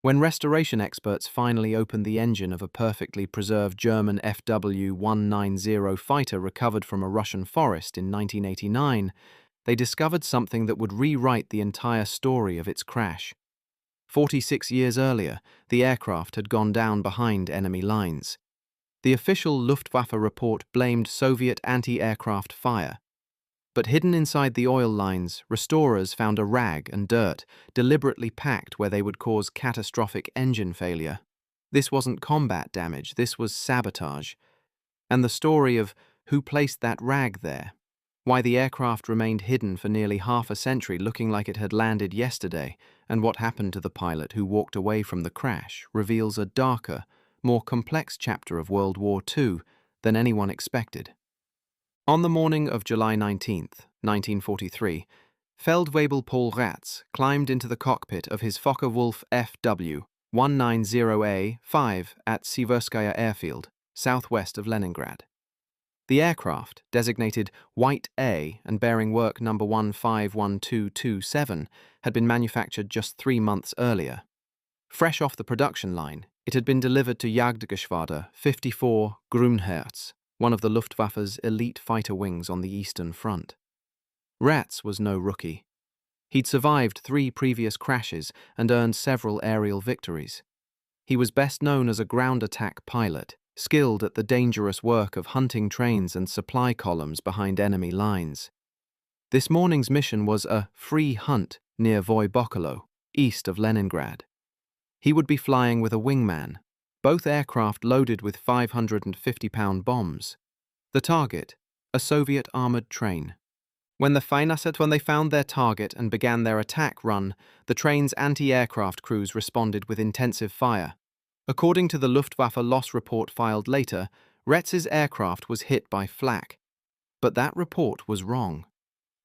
When restoration experts finally opened the engine of a perfectly preserved German FW-190 fighter recovered from a Russian forest in 1989, they discovered something that would rewrite the entire story of its crash. 46 years earlier, the aircraft had gone down behind enemy lines. The official Luftwaffe report blamed Soviet anti-aircraft fire. But hidden inside the oil lines, restorers found a rag and dirt, deliberately packed where they would cause catastrophic engine failure. This wasn't combat damage, this was sabotage. And the story of who placed that rag there, why the aircraft remained hidden for nearly half a century looking like it had landed yesterday, and what happened to the pilot who walked away from the crash, reveals a darker, more complex chapter of World War II than anyone expected. On the morning of July 19, 1943, Feldwebel Paul Rätz climbed into the cockpit of his Focke-Wulf FW-190A-5 at Siverskaya Airfield, southwest of Leningrad. The aircraft, designated White A and bearing work number 151227, had been manufactured just 3 months earlier. Fresh off the production line, it had been delivered to Jagdgeschwader 54 Grünherz, one of the Luftwaffe's elite fighter wings on the Eastern Front. Rätz was no rookie. He'd survived 3 previous crashes and earned several aerial victories. He was best known as a ground attack pilot, skilled at the dangerous work of hunting trains and supply columns behind enemy lines. This morning's mission was a free hunt near Voibokolo, east of Leningrad. He would be flying with a wingman, both aircraft loaded with 550-pound bombs. The target, a Soviet armored train. When they found their target and began their attack run, the train's anti-aircraft crews responded with intensive fire. According to the Luftwaffe loss report filed later, Rätz's aircraft was hit by flak. But that report was wrong.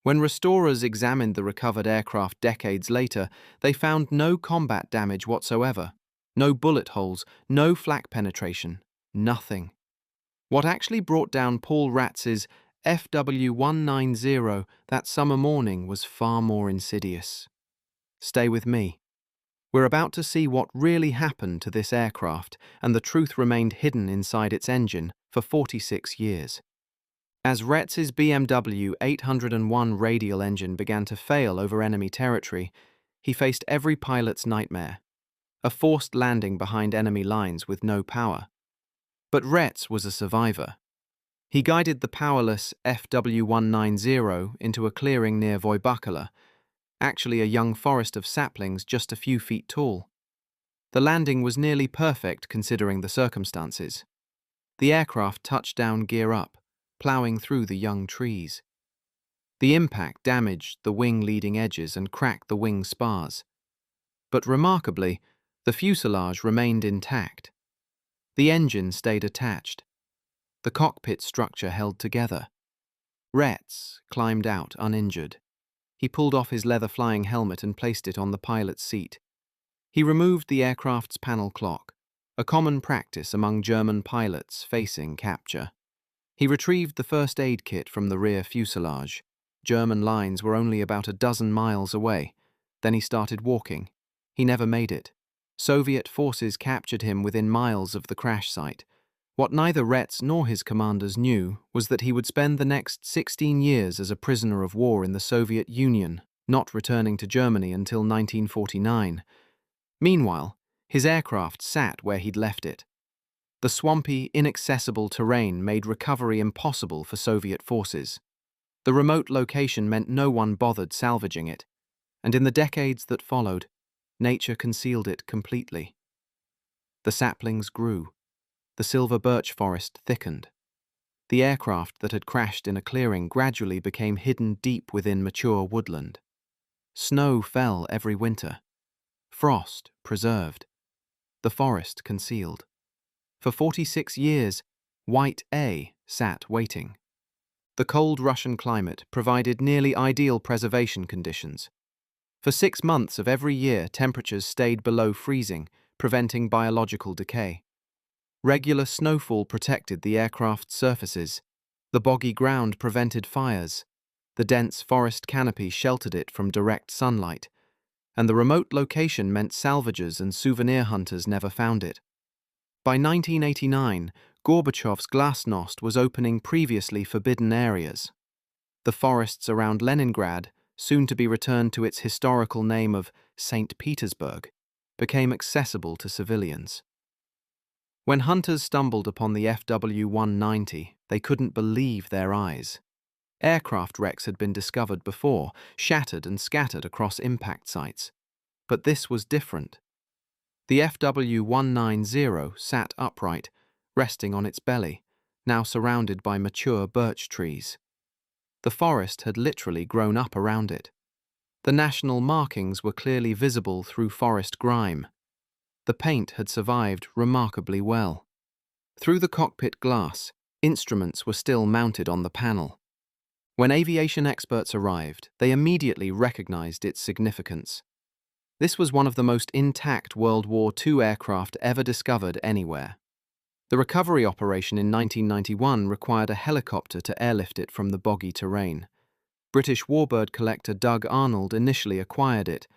When restorers examined the recovered aircraft decades later, they found no combat damage whatsoever. No bullet holes, no flak penetration, nothing. What actually brought down Paul Rätz's FW-190 that summer morning was far more insidious. Stay with me. We're about to see what really happened to this aircraft, and the truth remained hidden inside its engine for 46 years. As Rätz's BMW 801 radial engine began to fail over enemy territory, he faced every pilot's nightmare. A forced landing behind enemy lines with no power. But Rätz was a survivor. He guided the powerless FW-190 into a clearing near Voibokolo, actually a young forest of saplings just a few feet tall. The landing was nearly perfect considering the circumstances. The aircraft touched down gear up, ploughing through the young trees. The impact damaged the wing leading edges and cracked the wing spars. But remarkably, the fuselage remained intact. The engine stayed attached. The cockpit structure held together. Rätz climbed out uninjured. He pulled off his leather flying helmet and placed it on the pilot's seat. He removed the aircraft's panel clock, a common practice among German pilots facing capture. He retrieved the first aid kit from the rear fuselage. German lines were only about a dozen miles away. Then he started walking. He never made it. Soviet forces captured him within miles of the crash site. What neither Rätz nor his commanders knew was that he would spend the next 16 years as a prisoner of war in the Soviet Union, not returning to Germany until 1949. Meanwhile, his aircraft sat where he'd left it. The swampy, inaccessible terrain made recovery impossible for Soviet forces. The remote location meant no one bothered salvaging it, and in the decades that followed, nature concealed it completely. The saplings grew. The silver birch forest thickened. The aircraft that had crashed in a clearing gradually became hidden deep within mature woodland. Snow fell every winter. Frost preserved. The forest concealed. For 46 years, White A sat waiting. The cold Russian climate provided nearly ideal preservation conditions. For 6 months of every year, temperatures stayed below freezing, preventing biological decay. Regular snowfall protected the aircraft's surfaces. The boggy ground prevented fires. The dense forest canopy sheltered it from direct sunlight. and the remote location meant salvagers and souvenir hunters never found it. By 1989, Gorbachev's glasnost was opening previously forbidden areas. The forests around Leningrad, soon to be returned to its historical name of St. Petersburg, became accessible to civilians. When hunters stumbled upon the FW-190, they couldn't believe their eyes. Aircraft wrecks had been discovered before, shattered and scattered across impact sites. But this was different. The FW-190 sat upright, resting on its belly, now surrounded by mature birch trees. The forest had literally grown up around it. The national markings were clearly visible through forest grime. The paint had survived remarkably well. Through the cockpit glass, instruments were still mounted on the panel. When aviation experts arrived, they immediately recognized its significance. This was one of the most intact World War II aircraft ever discovered anywhere. The recovery operation in 1991 required a helicopter to airlift it from the boggy terrain. British warbird collector Doug Arnold initially acquired it,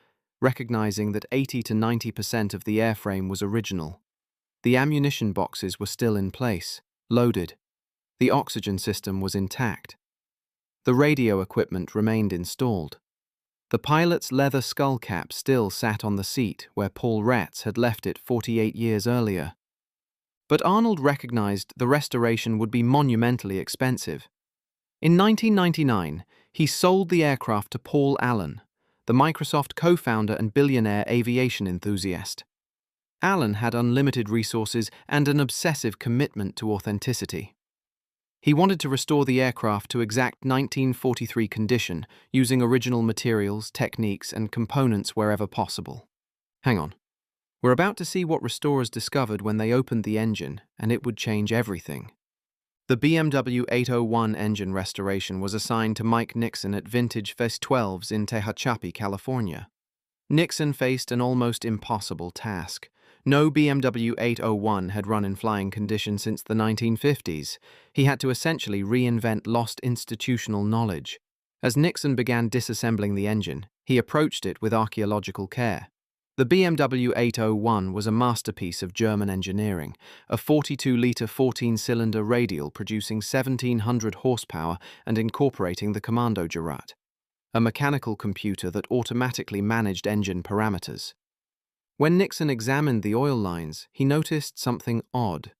recognizing that 80 to 90% of the airframe was original. The ammunition boxes were still in place, loaded. The oxygen system was intact. The radio equipment remained installed. The pilot's leather skull cap still sat on the seat where Paul Rätz had left it 48 years earlier. But Arnold recognized the restoration would be monumentally expensive. In 1999, he sold the aircraft to Paul Allen, the Microsoft co-founder and billionaire aviation enthusiast. Allen had unlimited resources and an obsessive commitment to authenticity. He wanted to restore the aircraft to exact 1943 condition, using original materials, techniques, and components wherever possible. Hang on. We're about to see what restorers discovered when they opened the engine, and it would change everything. The BMW 801 engine restoration was assigned to Mike Nixon at Vintage Fest 12s in Tehachapi, California. Nixon faced an almost impossible task. No BMW 801 had run in flying condition since the 1950s. He had to essentially reinvent lost institutional knowledge. As Nixon began disassembling the engine, he approached it with archaeological care. The BMW 801 was a masterpiece of German engineering, a 42-litre 14-cylinder radial producing 1,700 horsepower and incorporating the commando Gerät, a mechanical computer that automatically managed engine parameters. When Nixon examined the oil lines, he noticed something odd.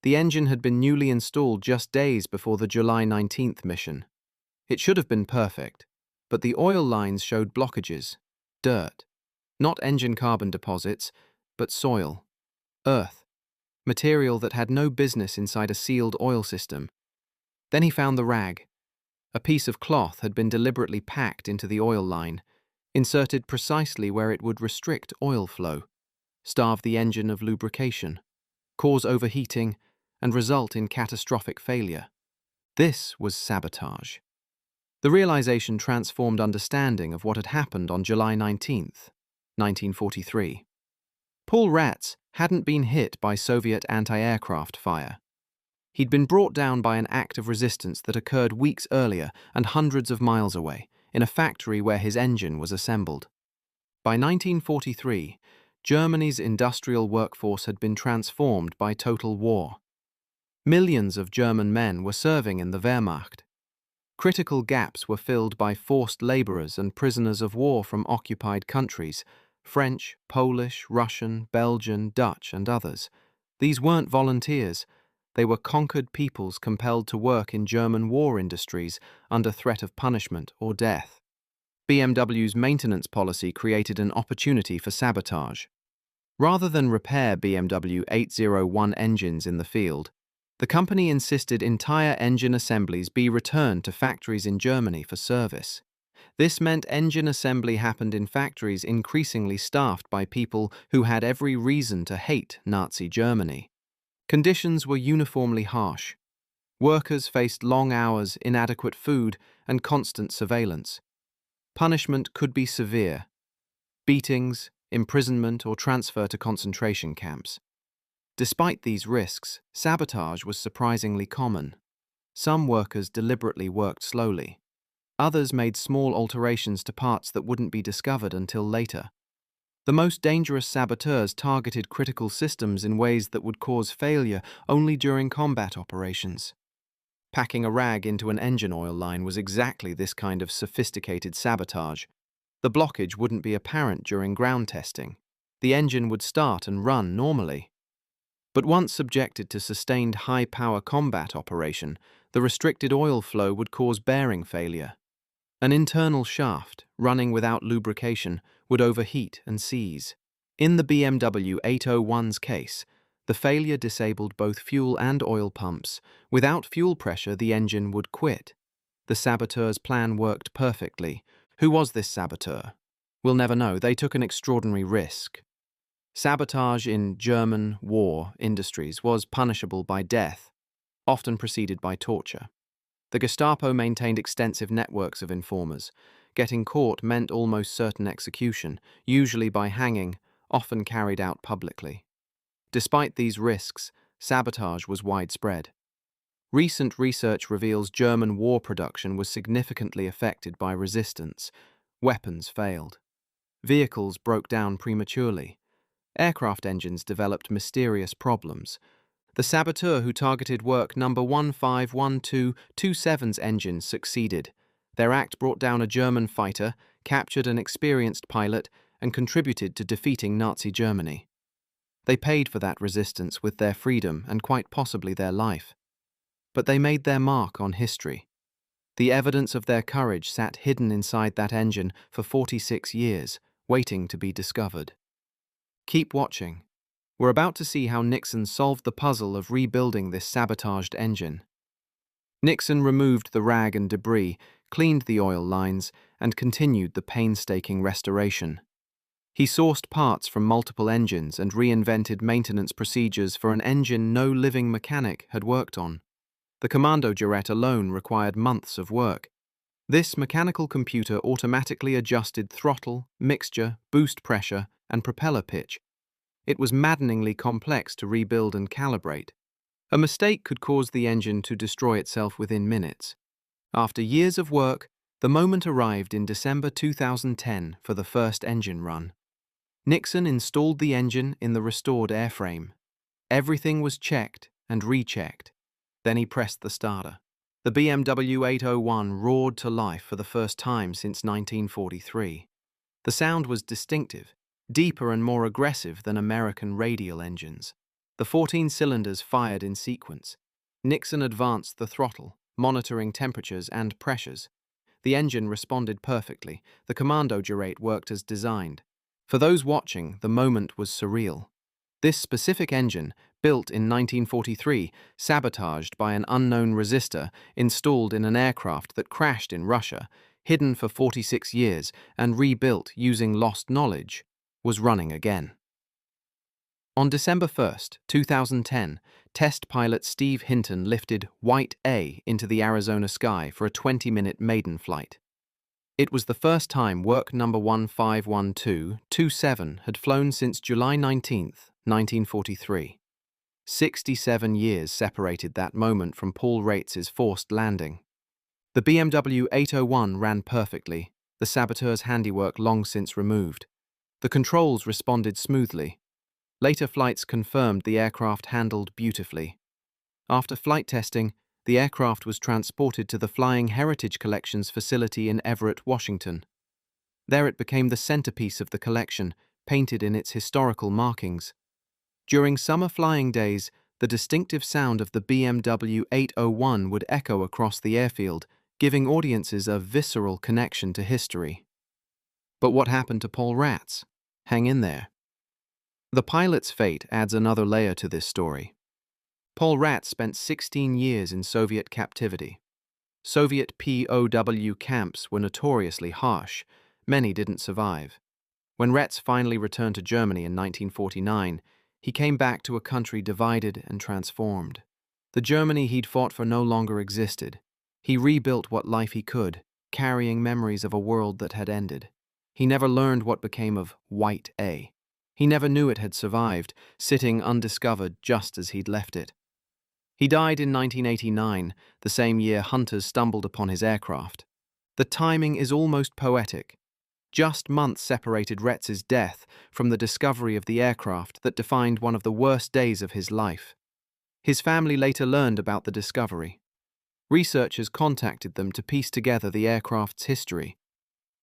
The engine had been newly installed just days before the July 19th mission. It should have been perfect, but the oil lines showed blockages, dirt. Not engine carbon deposits, but soil, earth, material that had no business inside a sealed oil system. Then he found the rag. A piece of cloth had been deliberately packed into the oil line, inserted precisely where it would restrict oil flow, starve the engine of lubrication, cause overheating, and result in catastrophic failure. This was sabotage. The realization transformed understanding of what had happened on July 19th. 1943. Paul Rätz hadn't been hit by Soviet anti-aircraft fire. He'd been brought down by an act of resistance that occurred weeks earlier and hundreds of miles away, in a factory where his engine was assembled. By 1943, Germany's industrial workforce had been transformed by total war. Millions of German men were serving in the Wehrmacht. Critical gaps were filled by forced laborers and prisoners of war from occupied countries, French, Polish, Russian, Belgian, Dutch, and others. These weren't volunteers. They were conquered peoples compelled to work in German war industries under threat of punishment or death. BMW's maintenance policy created an opportunity for sabotage. Rather than repair BMW 801 engines in the field, the company insisted entire engine assemblies be returned to factories in Germany for service. This meant engine assembly happened in factories increasingly staffed by people who had every reason to hate Nazi Germany. Conditions were uniformly harsh. Workers faced long hours, inadequate food, and constant surveillance. Punishment could be severe: beatings, imprisonment, or transfer to concentration camps. Despite these risks, sabotage was surprisingly common. Some workers deliberately worked slowly. Others made small alterations to parts that wouldn't be discovered until later. The most dangerous saboteurs targeted critical systems in ways that would cause failure only during combat operations. Packing a rag into an engine oil line was exactly this kind of sophisticated sabotage. The blockage wouldn't be apparent during ground testing. The engine would start and run normally. But once subjected to sustained high-power combat operation, the restricted oil flow would cause bearing failure. An internal shaft, running without lubrication, would overheat and seize. In the BMW 801's case, the failure disabled both fuel and oil pumps. Without fuel pressure, the engine would quit. The saboteur's plan worked perfectly. Who was this saboteur? We'll never know. They took an extraordinary risk. Sabotage in German war industries was punishable by death, often preceded by torture. The Gestapo maintained extensive networks of informers. Getting caught meant almost certain execution, usually by hanging, often carried out publicly. Despite these risks, sabotage was widespread. Recent research reveals German war production was significantly affected by resistance. Weapons failed. Vehicles broke down prematurely. Aircraft engines developed mysterious problems. The saboteur who targeted work number 151227's engine succeeded. Their act brought down a German fighter, captured an experienced pilot, and contributed to defeating Nazi Germany. They paid for that resistance with their freedom and quite possibly their life. But they made their mark on history. The evidence of their courage sat hidden inside that engine for 46 years, waiting to be discovered. Keep watching. We're about to see how Nixon solved the puzzle of rebuilding this sabotaged engine. Nixon removed the rag and debris, cleaned the oil lines, and continued the painstaking restoration. He sourced parts from multiple engines and reinvented maintenance procedures for an engine no living mechanic had worked on. The commando jet alone required months of work. This mechanical computer automatically adjusted throttle, mixture, boost pressure, and propeller pitch. It was maddeningly complex to rebuild and calibrate. A mistake could cause the engine to destroy itself within minutes. After years of work, the moment arrived in December 2010 for the first engine run. Nixon installed the engine in the restored airframe. Everything was checked and rechecked. Then he pressed the starter. The BMW 801 roared to life for the first time since 1943. The sound was distinctive, deeper and more aggressive than American radial engines. The 14 cylinders fired in sequence. Nixon advanced the throttle, monitoring temperatures and pressures. The engine responded perfectly. The commando jet worked as designed. For those watching, the moment was surreal. This specific engine, built in 1943, sabotaged by an unknown resistor installed in an aircraft that crashed in Russia, hidden for 46 years and rebuilt using lost knowledge, was running again. On December 1, 2010, test pilot Steve Hinton lifted White A into the Arizona sky for a 20-minute maiden flight. It was the first time work number 151227 had flown since July 19, 1943. 67 years separated that moment from Paul Rätz's forced landing. The BMW 801 ran perfectly, the saboteur's handiwork long since removed. The controls responded smoothly. Later flights confirmed the aircraft handled beautifully. After flight testing, the aircraft was transported to the Flying Heritage Collection's facility in Everett, Washington. There it became the centerpiece of the collection, painted in its historical markings. During summer flying days, the distinctive sound of the BMW 801 would echo across the airfield, giving audiences a visceral connection to history. But what happened to Paul Rätz? Hang in there. The pilot's fate adds another layer to this story. Paul Rätz spent 16 years in Soviet captivity. Soviet POW camps were notoriously harsh. Many didn't survive. When Rätz finally returned to Germany in 1949, he came back to a country divided and transformed. The Germany he'd fought for no longer existed. He rebuilt what life he could, carrying memories of a world that had ended. He never learned what became of White A. He never knew it had survived, sitting undiscovered just as he'd left it. He died in 1989, the same year hunters stumbled upon his aircraft. The timing is almost poetic. Just months separated Rätz's death from the discovery of the aircraft that defined one of the worst days of his life. His family later learned about the discovery. Researchers contacted them to piece together the aircraft's history.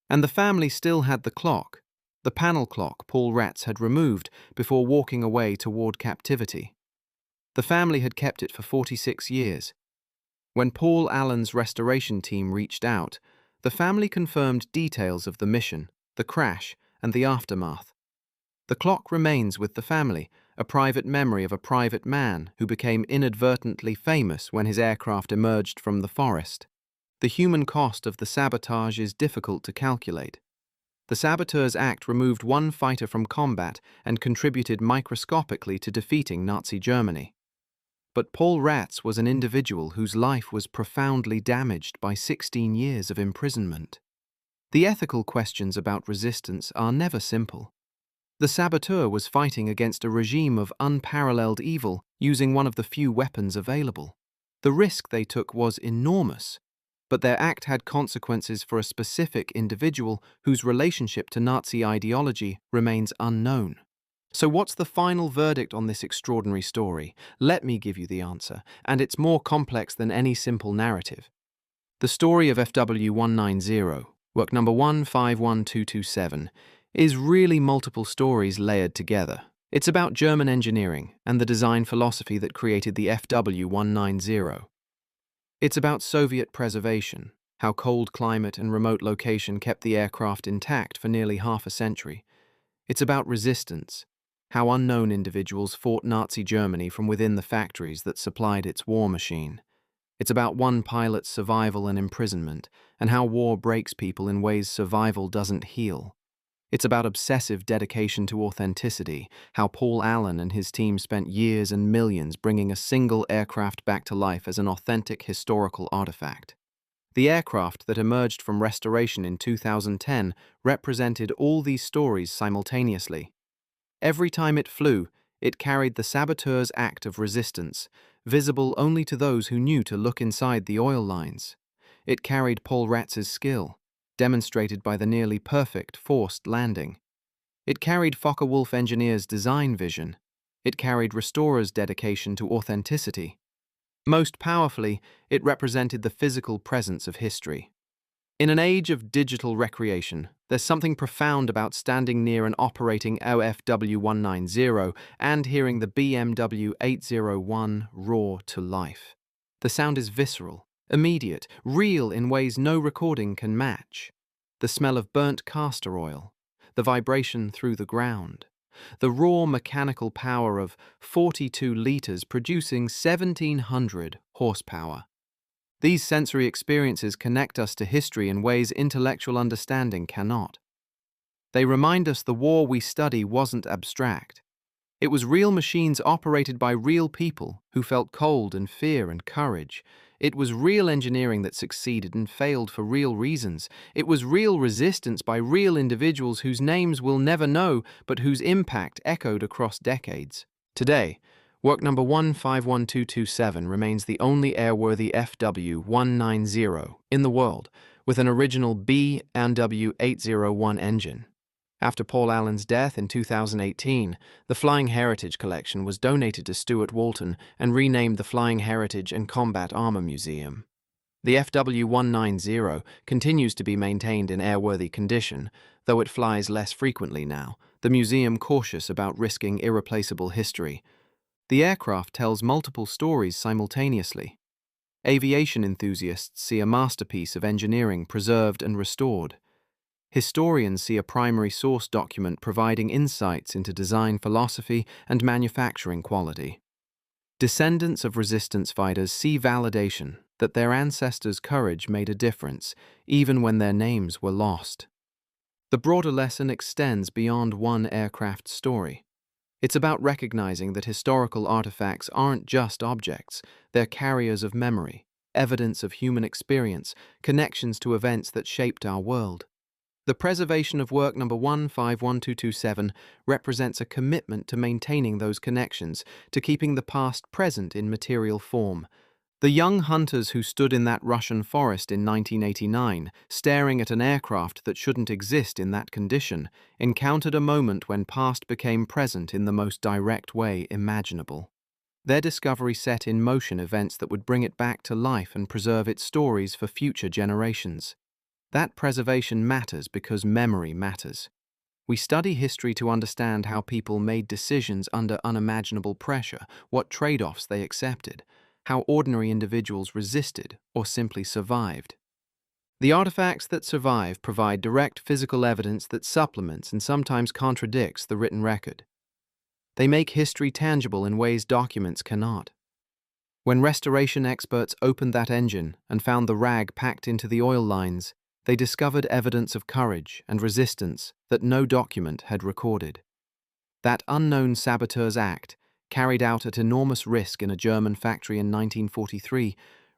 And the family still had the clock, the panel clock Paul Rätz had removed before walking away toward captivity. The family had kept it for 46 years. When Paul Allen's restoration team reached out, the family confirmed details of the mission, the crash, and the aftermath. The clock remains with the family, a private memory of a private man who became inadvertently famous when his aircraft emerged from the forest. The human cost of the sabotage is difficult to calculate. The saboteur's act removed one fighter from combat and contributed microscopically to defeating Nazi Germany. But Paul Rätz was an individual whose life was profoundly damaged by 16 years of imprisonment. The ethical questions about resistance are never simple. The saboteur was fighting against a regime of unparalleled evil using one of the few weapons available. The risk they took was enormous, but their act had consequences for a specific individual whose relationship to Nazi ideology remains unknown. So what's the final verdict on this extraordinary story? Let me give you the answer, and it's more complex than any simple narrative. The story of FW190, work number 151227, is really multiple stories layered together. It's about German engineering and the design philosophy that created the FW190. It's about Soviet preservation, how cold climate and remote location kept the aircraft intact for nearly half a century. It's about resistance, how unknown individuals fought Nazi Germany from within the factories that supplied its war machine. It's about one pilot's survival and imprisonment, and how war breaks people in ways survival doesn't heal. It's about obsessive dedication to authenticity, how Paul Allen and his team spent years and millions bringing a single aircraft back to life as an authentic historical artifact. The aircraft that emerged from restoration in 2010 represented all these stories simultaneously. Every time it flew, it carried the saboteur's act of resistance, visible only to those who knew to look inside the oil lines. It carried Paul Rätz's skill, demonstrated by the nearly perfect forced landing. It carried Focke-Wulf engineers' design vision. It carried restorers' dedication to authenticity. Most powerfully, it represented the physical presence of history. In an age of digital recreation, there's something profound about standing near an operating OFW190 and hearing the BMW 801 roar to life. The sound is visceral, immediate, real in ways no recording can match. The smell of burnt castor oil, the vibration through the ground, the raw mechanical power of 42 litres producing 1,700 horsepower. These sensory experiences connect us to history in ways intellectual understanding cannot. They remind us the war we study wasn't abstract. It was real machines operated by real people who felt cold and fear and courage. It was real engineering that succeeded and failed for real reasons. It was real resistance by real individuals whose names we'll never know, but whose impact echoed across decades. Today, work number 151227 remains the only airworthy FW190 in the world, with an original BMW 801 engine. After Paul Allen's death in 2018, the Flying Heritage Collection was donated to Stuart Walton and renamed the Flying Heritage and Combat Armour Museum. The FW190 continues to be maintained in airworthy condition, though it flies less frequently now, the museum cautious about risking irreplaceable history. The aircraft tells multiple stories simultaneously. Aviation enthusiasts see a masterpiece of engineering preserved and restored. Historians see a primary source document providing insights into design philosophy and manufacturing quality. Descendants of resistance fighters see validation that their ancestors' courage made a difference, even when their names were lost. The broader lesson extends beyond one aircraft story. It's about recognizing that historical artifacts aren't just objects, they're carriers of memory, evidence of human experience, connections to events that shaped our world. The preservation of work number 151227 represents a commitment to maintaining those connections, to keeping the past present in material form. The young hunters who stood in that Russian forest in 1989, staring at an aircraft that shouldn't exist in that condition, encountered a moment when past became present in the most direct way imaginable. Their discovery set in motion events that would bring it back to life and preserve its stories for future generations. That preservation matters because memory matters. We study history to understand how people made decisions under unimaginable pressure, what trade-offs they accepted, how ordinary individuals resisted or simply survived. The artifacts that survive provide direct physical evidence that supplements and sometimes contradicts the written record. They make history tangible in ways documents cannot. When restoration experts opened that engine and found the rag packed into the oil lines, they discovered evidence of courage and resistance that no document had recorded. That unknown saboteur's act, carried out at enormous risk in a German factory in 1943,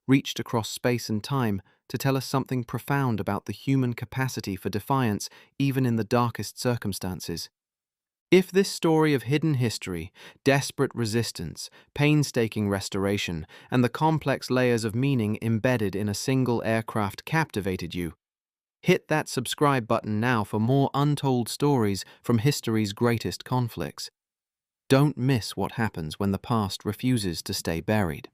reached across space and time to tell us something profound about the human capacity for defiance even in the darkest circumstances. If this story of hidden history, desperate resistance, painstaking restoration, and the complex layers of meaning embedded in a single aircraft captivated you, hit that subscribe button now for more untold stories from history's greatest conflicts. Don't miss what happens when the past refuses to stay buried.